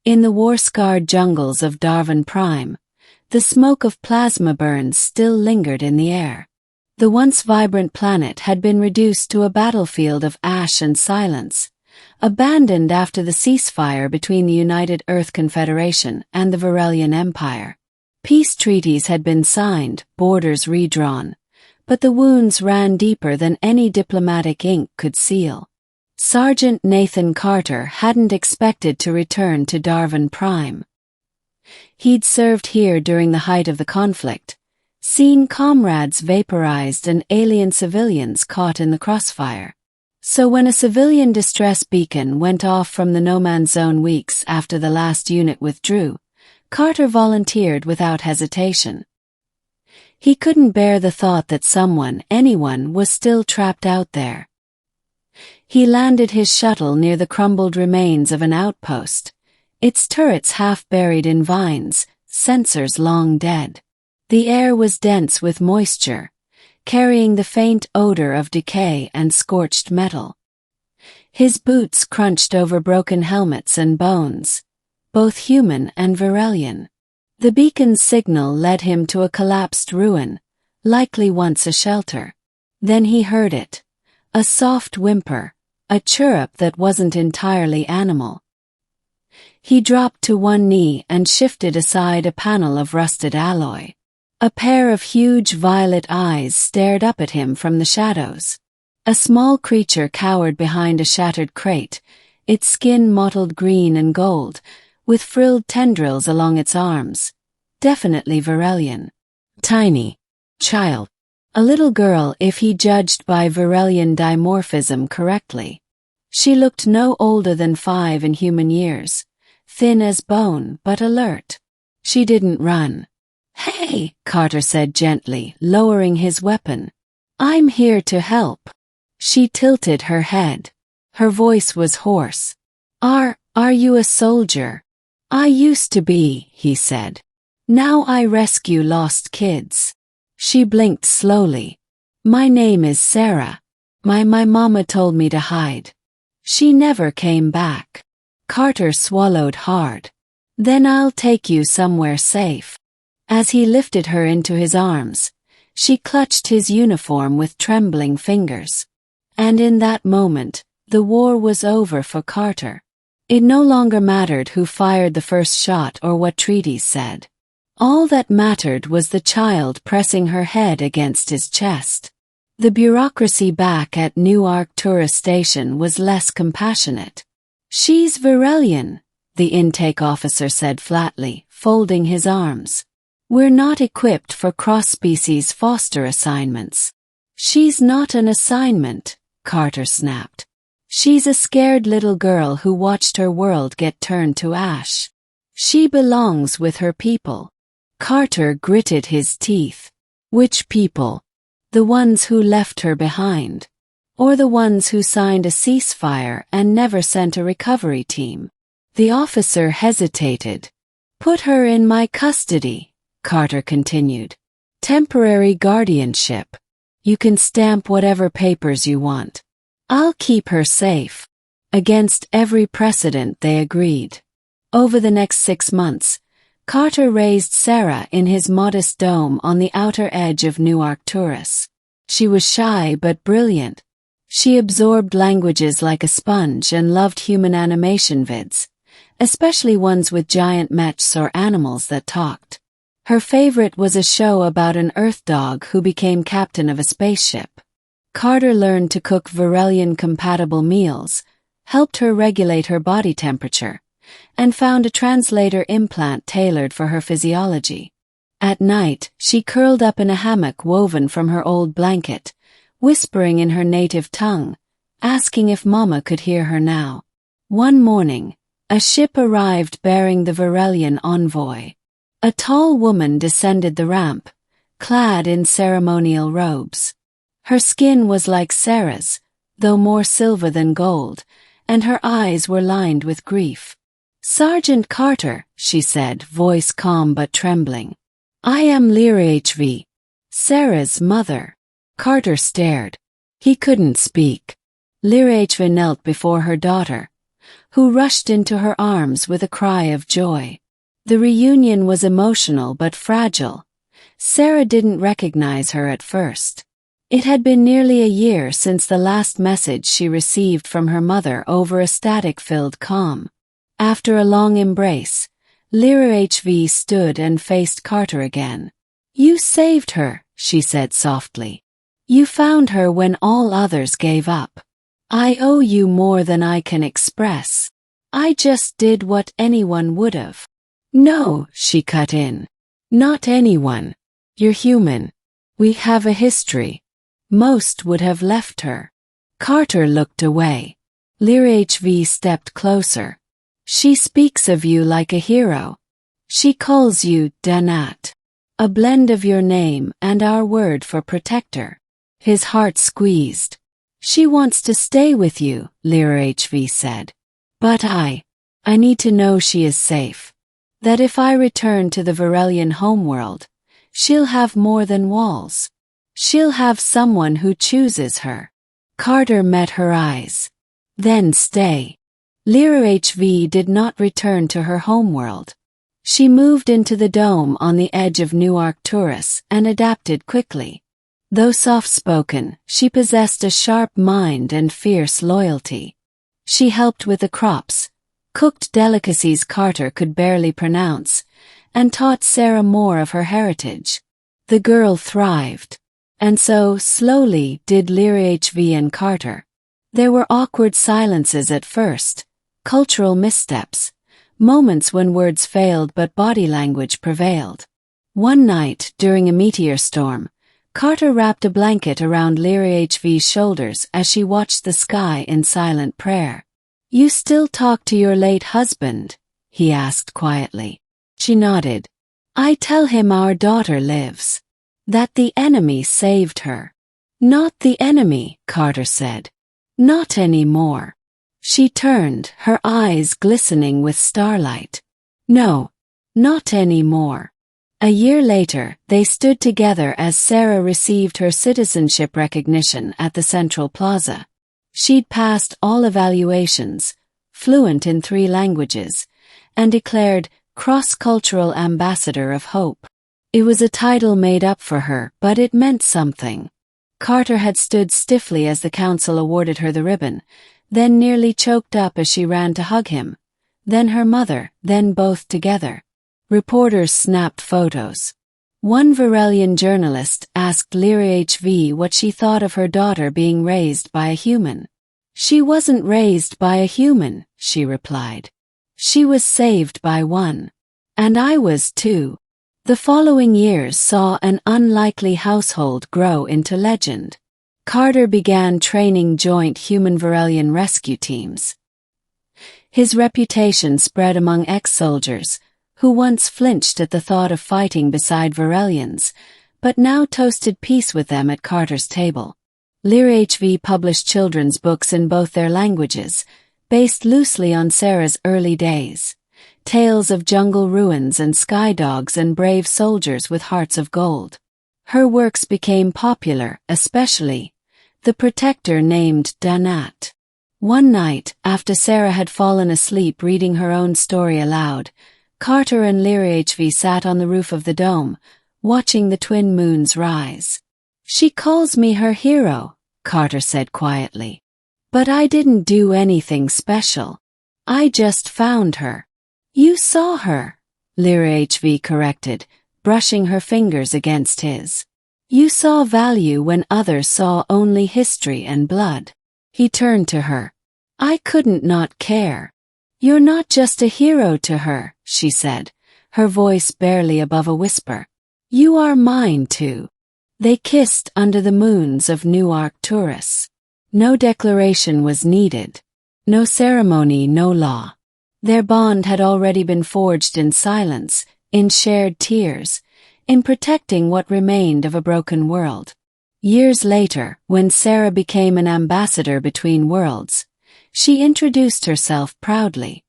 In the war-scarred jungles of Darwin Prime, the smoke of plasma burns still lingered in the air. The once vibrant planet had been reduced to a battlefield of ash and silence, abandoned after the ceasefire between the United Earth Confederation and the Varelian Empire. Peace treaties had been signed, borders redrawn, but the wounds ran deeper than any diplomatic ink could seal. Sergeant Nathan Carter hadn't expected to return to Darwin Prime. He'd served here during the height of the conflict, seen comrades vaporized and alien civilians caught in the crossfire. So when a civilian distress beacon went off from the no-man's zone weeks after the last unit withdrew, Carter volunteered without hesitation. He couldn't bear the thought that anyone was still trapped out there. He landed his shuttle near the crumbled remains of an outpost, its turrets half buried in vines, sensors long dead. The air was dense with moisture, carrying the faint odor of decay and scorched metal. His boots crunched over broken helmets and bones, both human and Varelian. The beacon's signal led him to a collapsed ruin, likely once a shelter. Then he heard it, a soft whimper, a chirrup that wasn't entirely animal. He dropped to one knee and shifted aside a panel of rusted alloy. A pair of huge violet eyes stared up at him from the shadows. A small creature cowered behind a shattered crate, its skin mottled green and gold, with frilled tendrils along its arms. Definitely Varelian. Tiny. Child. A little girl if he judged by Varelian dimorphism correctly. She looked no older than 5 in human years, thin as bone but alert. She didn't run. "Hey," Carter said gently, lowering his weapon. "I'm here to help." She tilted her head. Her voice was hoarse. Are you a soldier?" "I used to be," he said. "Now I rescue lost kids." She blinked slowly. "My name is Sarah. My mama told me to hide. She never came back." Carter swallowed hard. "Then I'll take you somewhere safe." As he lifted her into his arms, she clutched his uniform with trembling fingers. And in that moment, the war was over for Carter. It no longer mattered who fired the first shot or what treaties said. All that mattered was the child pressing her head against his chest. The bureaucracy back at New Arcturus Station was less compassionate. "She's Varelian," the intake officer said flatly, folding his arms. "We're not equipped for cross-species foster assignments." "She's not an assignment," Carter snapped. "She's a scared little girl who watched her world get turned to ash. She belongs with her people." Carter gritted his teeth. Which people? The ones who left her behind? Or the ones who signed a ceasefire and never sent a recovery team? The officer hesitated. "Put her in my custody," Carter continued. "Temporary guardianship. You can stamp whatever papers you want. I'll keep her safe." Against every precedent they agreed. Over the next 6 months, Carter raised Sarah in his modest dome on the outer edge of New Arcturus. She was shy but brilliant. She absorbed languages like a sponge and loved human animation vids, especially ones with giant mechs or animals that talked. Her favorite was a show about an Earth dog who became captain of a spaceship. Carter learned to cook Varelian-compatible meals, helped her regulate her body temperature, and found a translator implant tailored for her physiology. At night, she curled up in a hammock woven from her old blanket, whispering in her native tongue, asking if Mama could hear her now. One morning, a ship arrived bearing the Varelian envoy. A tall woman descended the ramp, clad in ceremonial robes. Her skin was like Sarah's, though more silver than gold, and her eyes were lined with grief. "Sergeant Carter," she said, voice calm but trembling. "I am Lirhv, Sarah's mother." Carter stared. He couldn't speak. Lirhv knelt before her daughter, who rushed into her arms with a cry of joy. The reunion was emotional but fragile. Sarah didn't recognize her at first. It had been nearly a year since the last message she received from her mother over a static-filled comm. After a long embrace, Lyra HV stood and faced Carter again. "You saved her," she said softly. "You found her when all others gave up. I owe you more than I can express. I just did what anyone would've." "No," she cut in. "Not anyone. You're human. We have a history. Most would have left her." Carter looked away. Lyra HV stepped closer. "She speaks of you like a hero. She calls you Danat, a blend of your name and our word for protector." His heart squeezed. "She wants to stay with you," Lyra HV said. "But I need to know she is safe. That if I return to the Varelian homeworld, she'll have more than walls. She'll have someone who chooses her." Carter met her eyes. "Then stay." Lyra HV did not return to her homeworld. She moved into the dome on the edge of New Arcturus and adapted quickly. Though soft-spoken, she possessed a sharp mind and fierce loyalty. She helped with the crops, cooked delicacies Carter could barely pronounce, and taught Sarah more of her heritage. The girl thrived. And so, slowly, did Lyra HV and Carter. There were awkward silences at first, cultural missteps, moments when words failed but body language prevailed. One night, during a meteor storm, Carter wrapped a blanket around Lyra HV's shoulders as she watched the sky in silent prayer. "You still talk to your late husband?" he asked quietly. She nodded. "I tell him our daughter lives. That the enemy saved her." "Not the enemy," Carter said. "Not anymore." She turned, her eyes glistening with starlight. "No, not anymore." A year later, they stood together as Sarah received her citizenship recognition at the Central Plaza. She'd passed all evaluations, fluent in 3 languages, and declared Cross-Cultural Ambassador of Hope. It was a title made up for her, but it meant something. Carter had stood stiffly as the council awarded her the ribbon, then nearly choked up as she ran to hug him. Then her mother, then both together. Reporters snapped photos. One Varelian journalist asked Lyra HV what she thought of her daughter being raised by a human. "She wasn't raised by a human," she replied. "She was saved by one. And I was too." The following years saw an unlikely household grow into legend. Carter began training joint human-Varelian rescue teams. His reputation spread among ex-soldiers, who once flinched at the thought of fighting beside Varelians, but now toasted peace with them at Carter's table. Lyra HV published children's books in both their languages, based loosely on Sarah's early days. Tales of jungle ruins and sky dogs and brave soldiers with hearts of gold. Her works became popular, especially The Protector named Danat. One night, after Sarah had fallen asleep reading her own story aloud, Carter and Lyra HV sat on the roof of the dome, watching the twin moons rise. "She calls me her hero," Carter said quietly. "But I didn't do anything special. I just found her." "You saw her," Lyra HV corrected, brushing her fingers against his. "You saw value when others saw only history and blood." He turned to her. "I couldn't not care." "You're not just a hero to her," she said, her voice barely above a whisper. "You are mine too." They kissed under the moons of New Arcturus. No declaration was needed. No ceremony, no law. Their bond had already been forged in silence, in shared tears, in protecting what remained of a broken world. Years later, when Sarah became an ambassador between worlds, she introduced herself proudly.